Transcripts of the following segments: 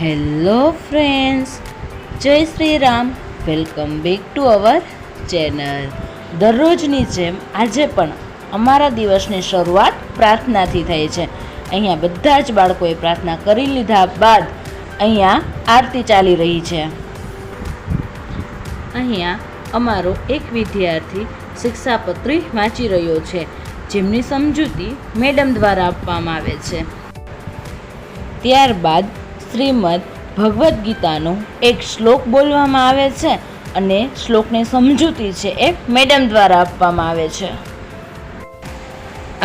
Hello friends, જય Shri Ram. Welcome back to our channel. દરરોજની જેમ આજે પણ અમારા દિવસની શરૂઆત પ્રાર્થનાથી થઈ છે. અહીંયા બધા જ બાળકોએ પ્રાર્થના કરી લીધા બાદ અહીંયા આરતી ચાલી રહી છે. અહીંયા અમારો એક વિદ્યાર્થી શિક્ષાપત્રી વાંચી રહ્યો છે, જેમની સમજૂતી મેડમ દ્વારા આપવામાં આવે છે. ત્યારબાદ શ્રીમદ ભગવદ્ ગીતાનો એક શ્લોક બોલવામાં આવે છે અને શ્લોકની સમજૂતી છે એ મેડમ દ્વારા આપવામાં આવે છે.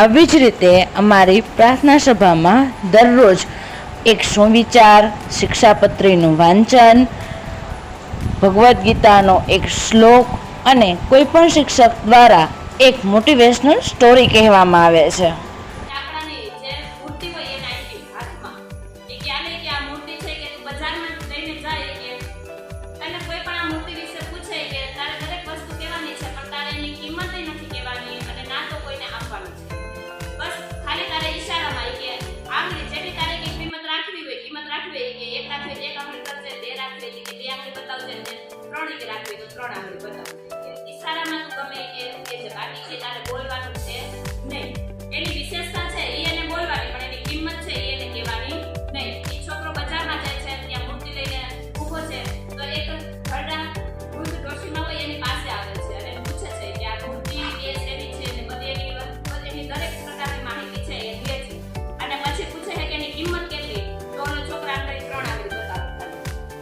આવી જ રીતે અમારી પ્રાર્થના સભામાં દરરોજ એક સુવિચાર, શિક્ષાપત્રીનું વાંચન, ભગવદ્ ગીતાનો એક શ્લોક અને કોઈ પણ શિક્ષક દ્વારા એક મોટિવેશનલ સ્ટોરી કહેવામાં આવે છે. એની વિશેષતા છે એ એને બોલવાની, પણ એની કિંમત છે એને કહેવાની નહીં. એ છોકરો બજારમાં જાય છે, ત્યાં મૂર્તિ લઈને ઊભો છે, તો એક ઘરડા વૃદ્ધ ડોશીમાં હોય એની પાસે આવે છે અને પૂછે છે કે આ મૂર્તિ એ શેની છે ને બધી એની દરેક પ્રકારની માહિતી છે એ દે છે અને પછી પૂછે છે કે એની કિંમત કેટલી, તો ઓલો છોકરા અંદર 3 આવી બતાવે.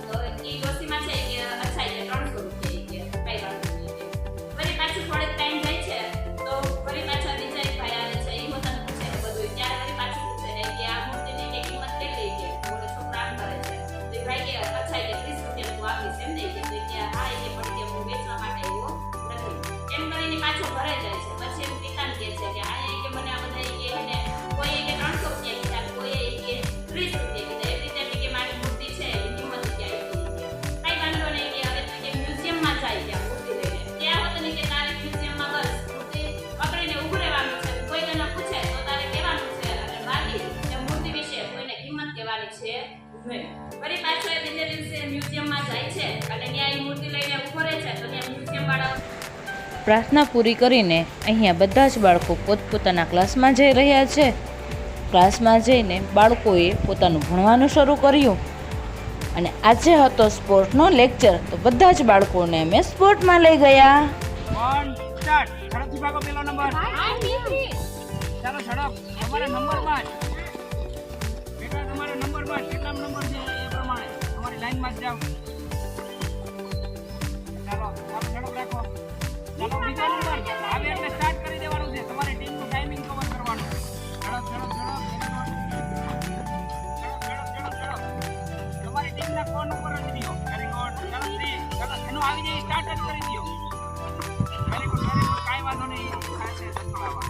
તો એ ડોશીમાં છે કે અચ્છા એ 300 રૂપિયા કે કઈ વાત નહીં. વળી પાછું થોડેક ટાઈમ જાય છે તો વળી પાછા બીજા એક ભાઈ આવે છે, એ પોતાને પૂછે કે બધું. ત્યારે વળી પાછું પૂછે કે આ મૂર્તિની કે કિંમત કેટલી કે ઓલો છોકરા આમ કરે છે. તો એ ભાઈ કે અચ્છા કે 30 રૂપિયા તું આપીશ એમ નહીં કે હા એ પણ કે હું વેચવા માટે એવો નથી એમ કરીને પાછો ઘરે જાય છે. પછી એમ પિતાને કહે છે કે આ કે મને આ બધા કે એને કોઈ કે 300 રૂપિયા કીધા, કોઈ કે 30 રૂપિયા કીધા. એવી રીતે કે મારી મૂર્તિ છે એની કિંમત ક્યાં કઈ વાંધો નહીં કે હવે કે મ્યુઝિયમમાં જાય ત્યાં મૂર્તિ લઈને. ત્યાં હોત ને કે તારે મ્યુઝિયમમાં બસ મૂર્તિ પકડીને ઊભું રહેવાનું છે, કોઈ તને પૂછે તો તારે કહેવાનું છે અને બાકી એ મૂર્તિ વિશે કોઈને કિંમત કહેવાની છે નહીં. વળી પાછો એ બીજે દિવસે મ્યુઝિયમમાં જાય છે અને ત્યાં એ મૂર્તિ લઈને ઊભો રહે છે. તો ત્યાં મ્યુઝિયમ વાળા પ્રાર્થના પૂરી કરીને અહીંયા બધા જ બાળકો પોતપોતાના ક્લાસમાં જઈ રહ્યા છે. ક્લાસમાં જઈને બાળકોએ પોતાનું ભણવાનું શરૂ કર્યું અને આજે હતો સ્પોર્ટનો લેક્ચર, તો બધા જ બાળકોને અમે સ્પોર્ટમાં લઈ ગયા. ઝડપથી ભાગો. પેલો નંબર ચાલો ઝડપ. તમારા નંબરમાં બેટા તમારા નંબરમાં કેટલા નંબર છે એ પ્રમાણે તમારી લાઈનમાં જ જાઓ. ચાલો ઝડપ રાખો. ચાલો બીજો નંબર હવે એટલે સ્ટાર્ટ કરી દેવાનું છે. તમારી ટીમનું ટાઈમિંગ કવર કરવાનું. ઝડપ ઝડપ ઝડપ. તમારી ટીમના કોણ ઉપર જ દિયો. Very good. ઝડપથી ચાલો એનું આવી જાય સ્ટાર્ટ જ કરી દો. વેરી ગુડ કાંઈ વાંધો નહીં. ખાશે સંકળાવા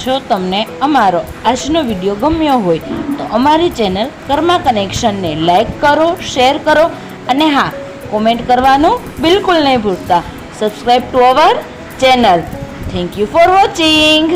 જો તમને અમારો આજનો વિડીયો ગમ્યો હોય તો અમારી ચેનલ કર્મા કનેક્શનને લાઈક કરો, શેર કરો અને હા, કોમેન્ટ કરવાનું બિલકુલ નહીં ભૂલતા. Subscribe two our channel. Thank you for watching.